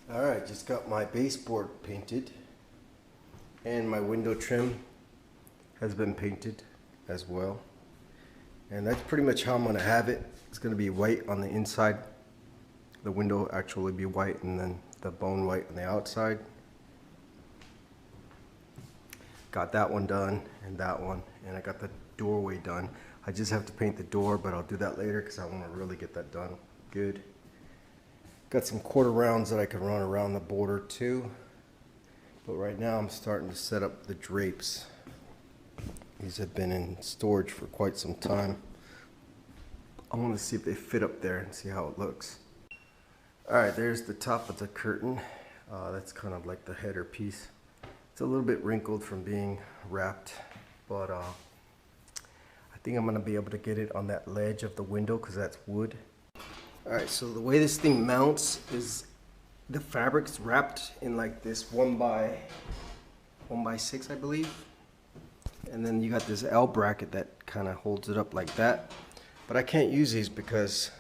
Alright, just got my baseboard painted and my window trim has been painted as well. And that's pretty much how I'm going to have it. It's going to be white on the inside. The window will actually be white and then the bone white on the outside. Got that one done and that one, and I got the doorway done. I just have to paint the door, but I'll do that later because I want to really get that done good. Got some quarter rounds that I can run around the border too. But right now I'm starting to set up the drapes. These have been in storage for quite some time. I want to see if they fit up there and see how it looks. Alright, there's the top of the curtain. That's kind of like the header piece. It's a little bit wrinkled from being wrapped, but I think I'm going to be able to get it on that ledge of the window because that's wood. Alright, so the way this thing mounts is the fabric's wrapped in like this 1x6, I believe. And then you got this L bracket that kind of holds it up like that. But I can't use these because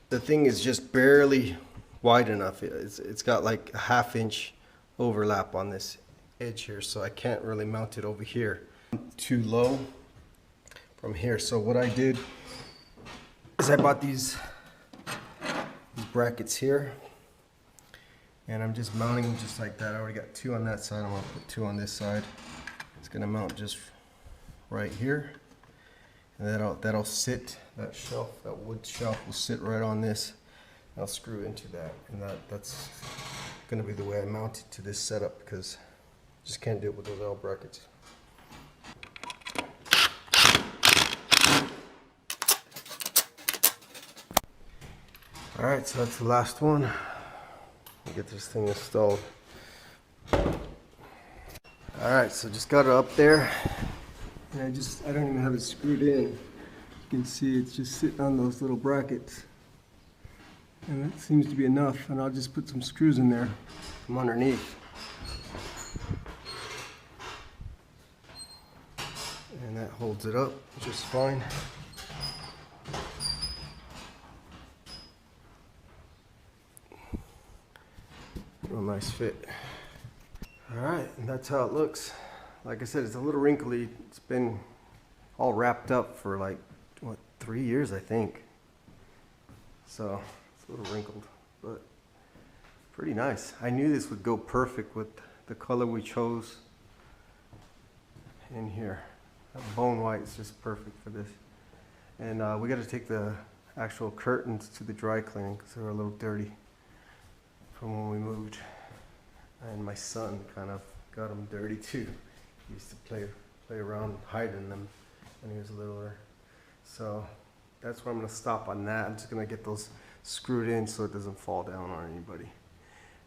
the thing is just barely wide enough. It's got like a 1/2 inch overlap on this edge here, so I can't really mount it over here. Too low from here. So what I did is I bought these brackets here, and I'm just mounting them just like that. I already got 2 on that side. I'm gonna put 2 on this side. It's gonna mount just right here, and that'll sit. That shelf, that wood shelf, will sit right on this. I'll screw into that, and that's gonna be the way I mount it to this setup because I just can't do it with those L brackets. Alright, so that's the last one. I'll get this thing installed. Alright, so just got it up there. And I don't even have it screwed in. You can see it's just sitting on those little brackets. And that seems to be enough. And I'll just put some screws in there from underneath. And that holds it up just fine. Real nice fit. Alright, and that's how it looks. Like I said, it's a little wrinkly. It's been all wrapped up for like, what, 3 years, I think. So, it's a little wrinkled, but pretty nice. I knew this would go perfect with the color we chose in here. That bone white is just perfect for this. And we got to take the actual curtains to the dry cleaning because they were a little dirty from when we moved, and my son kind of got them dirty too. He used to play around hiding them when he was littler. So that's where I'm going to stop on that. I'm just going to get those screwed in so it doesn't fall down on anybody.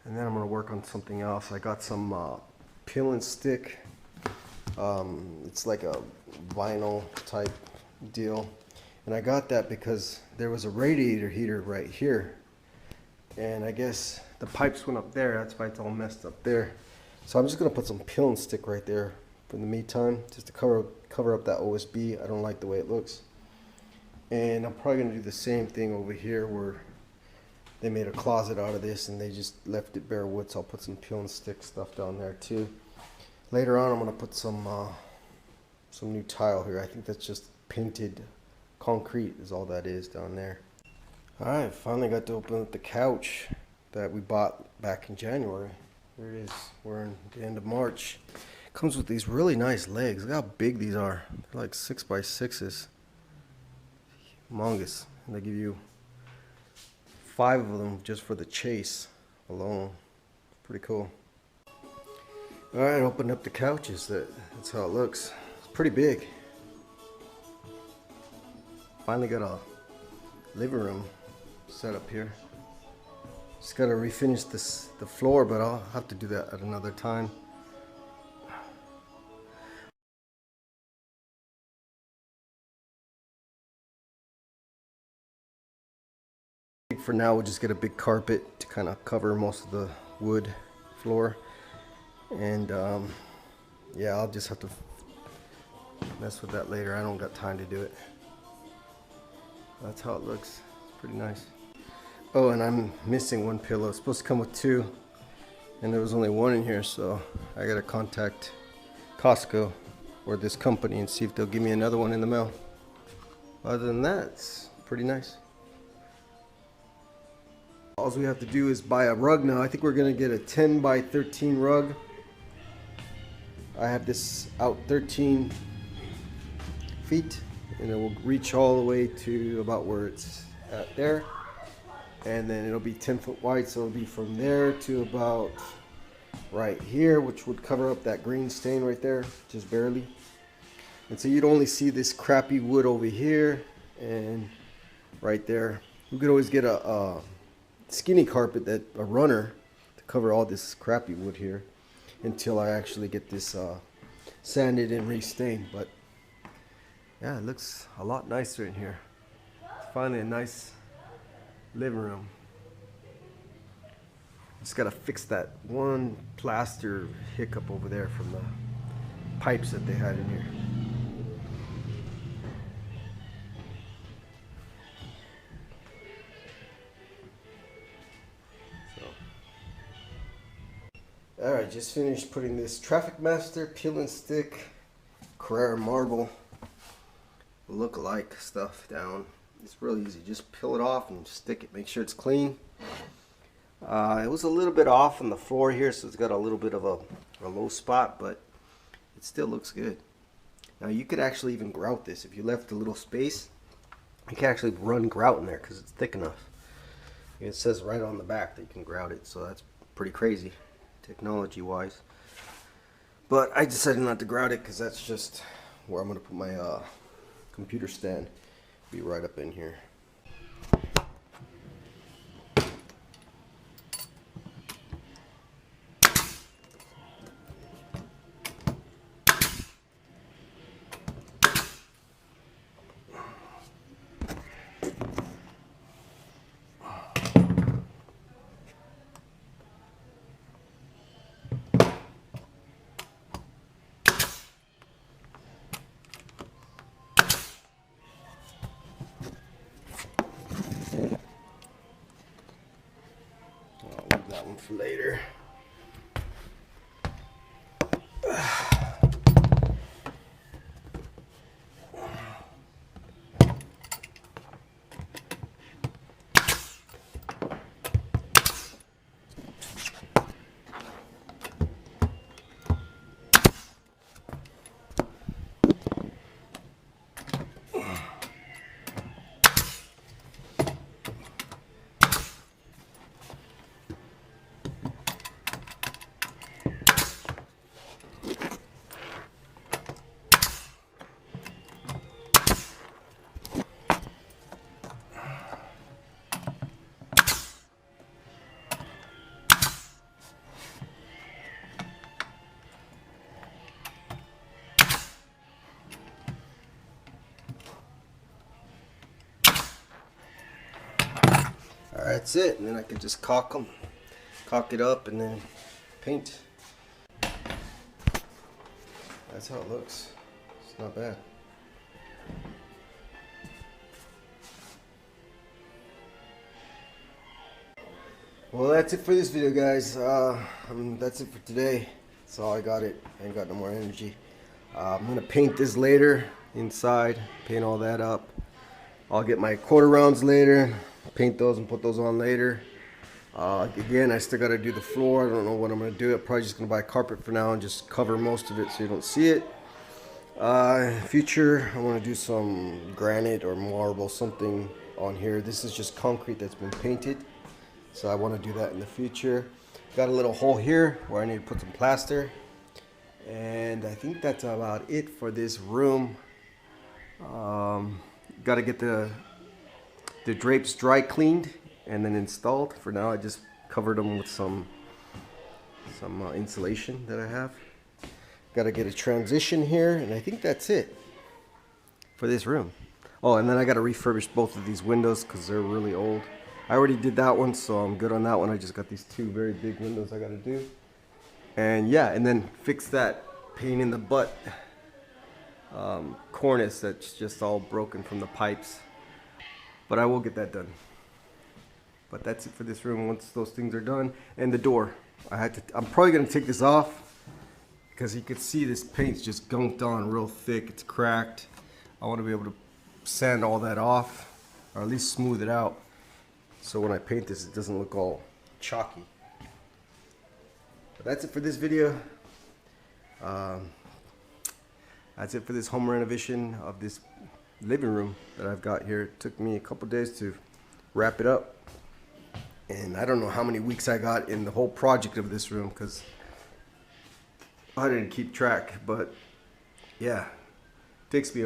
And then I'm going to work on something else. I got some peel and stick. It's like a vinyl type deal. And I got that because there was a radiator heater right here. And I guess the pipes went up there, that's why it's all messed up there. So I'm just gonna put some peel and stick right there for the meantime, just to cover up that OSB. I don't like the way it looks. And I'm probably gonna do the same thing over here where they made a closet out of this and they just left it bare wood, so I'll put some peel and stick stuff down there too. Later on I'm gonna put some new tile here. I think that's just painted concrete is all that is down there. Alright, finally got to open up the couch that we bought back in January. Here it is. We're in the end of March. It comes with these really nice legs. Look how big these are. They're like 6x6s. Humongous. And they give you 5 of them just for the chase alone. Pretty cool. Alright, open up the couches. That's how it looks. It's pretty big. Finally got a living room set up here. Just gotta refinish the floor, but I'll have to do that at another time. For now, we'll just get a big carpet to kind of cover most of the wood floor, and yeah, I'll just have to mess with that later. I don't got time to do it. That's how it looks. It's pretty nice. Oh, and I'm missing one pillow. It's supposed to come with two, and there was only one in here, so I gotta contact Costco or this company and see if they'll give me another one in the mail. Other than that, it's pretty nice. All we have to do is buy a rug now. I think we're gonna get a 10 by 13 rug. I have this out 13 feet, and it will reach all the way to about where it's at there. And then it'll be 10 foot wide, so it'll be from there to about right here, which would cover up that green stain right there, just barely. And so you'd only see this crappy wood over here and right there. We could always get a skinny carpet, a runner, to cover all this crappy wood here until I actually get this sanded and re-stained. But yeah, it looks a lot nicer in here. It's finally a nice living room. Just gotta fix that one plaster hiccup over there from the pipes that they had in here. Alright, just finished putting this Traffic Master peel and stick Carrara marble look-alike stuff down. It's real easy. Just peel it off and stick it. Make sure it's clean. It was a little bit off on the floor here, so it's got a little bit of a low spot, but it still looks good. Now you could actually even grout this. If you left a little space, you can actually run grout in there because it's thick enough. It says right on the back that you can grout it, so that's pretty crazy technology wise. But I decided not to grout it because that's just where I'm going to put my computer stand. Be right up in here. That one for later. Alright, that's it, and then I can just caulk it up, and then paint. That's how it looks. It's not bad. Well, that's it for this video, guys. That's it for today. That's all I got. I ain't got no more energy. I'm gonna paint this later inside, paint all that up. I'll get my quarter rounds later, paint those and put those on later. Again, I still got to do the floor. I don't know what I'm going to do. I'm probably just going to buy carpet for now and just cover most of it so you don't see it. Future, I want to do some granite or marble, something on here. This is just concrete that's been painted, so I want to do that in the future. Got a little hole here where I need to put some plaster, and I think that's about it for this room. Got to get the drapes dry cleaned and then installed. For now, I just covered them with some insulation that I have. Got to get a transition here, and I think that's it for this room. Oh, and then I got to refurbish both of these windows because they're really old. I already did that one, so I'm good on that one. I just got these two very big windows I got to do. And yeah, and then fix that pain in the butt cornice that's just all broken from the pipes. But I will get that done. But that's it for this room once those things are done. And the door, I'm probably gonna take this off because you can see this paint's just gunked on real thick. It's cracked. I want to be able to sand all that off, or at least smooth it out, so when I paint this, it doesn't look all chalky. But that's it for this video. That's it for this home renovation of this living room that I've got here. It took me a couple days to wrap it up, and I don't know how many weeks I got in the whole project of this room because I didn't keep track. But yeah, it takes me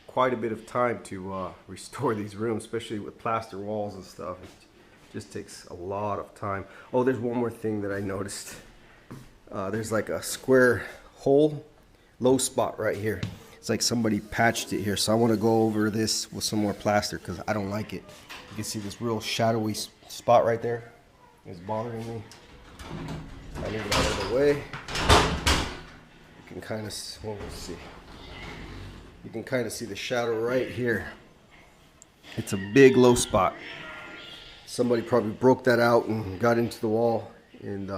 quite a bit of time to restore these rooms, especially with plaster walls and stuff. It just takes a lot of time. Oh, there's one more thing that I noticed. There's like a square hole, low spot right here. It's like somebody patched it here, so I want to go over this with some more plaster because I don't like it. You can see this real shadowy spot right there. It's bothering me. I need it out of the way. You can kind of, well, let's see. You can kind of see the shadow right here. It's a big low spot. Somebody probably broke that out and got into the wall, and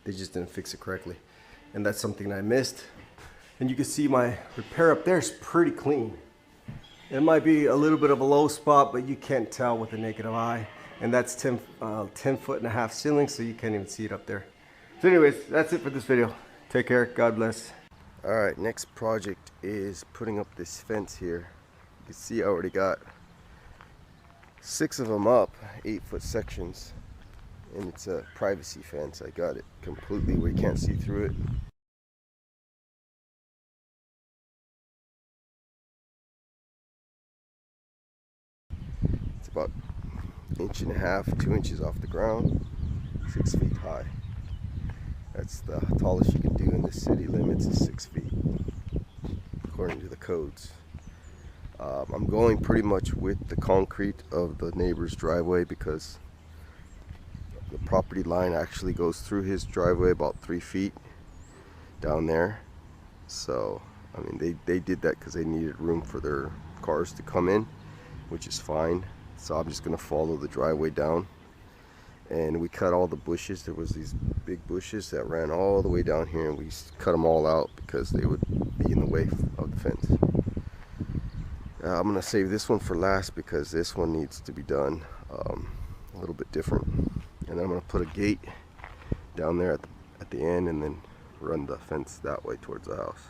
they just didn't fix it correctly. And that's something I missed. And you can see my repair up there is pretty clean. It might be a little bit of a low spot, but you can't tell with the naked eye. And that's 10.5 ceiling, so you can't even see it up there. So anyways, that's it for this video. Take care, God bless. All right, next project is putting up this fence here. You can see I already got 6 of them up, 8-foot sections. And it's a privacy fence. I got it completely where you can't see through it. It's about 1.5 inches, 2 inches off the ground, 6 feet high. That's the tallest you can do in the city limits is 6 feet, according to the codes. I'm going pretty much with the concrete of the neighbor's driveway because the property line actually goes through his driveway about 3 feet down there. So, I mean, they did that because they needed room for their cars to come in, which is fine. So I'm just gonna follow the driveway down. And we cut all the bushes. There was these big bushes that ran all the way down here, and we cut them all out because they would be in the way of the fence. I'm gonna save this one for last because this one needs to be done a little bit different. And then I'm gonna put a gate down there at the end, and then run the fence that way towards the house.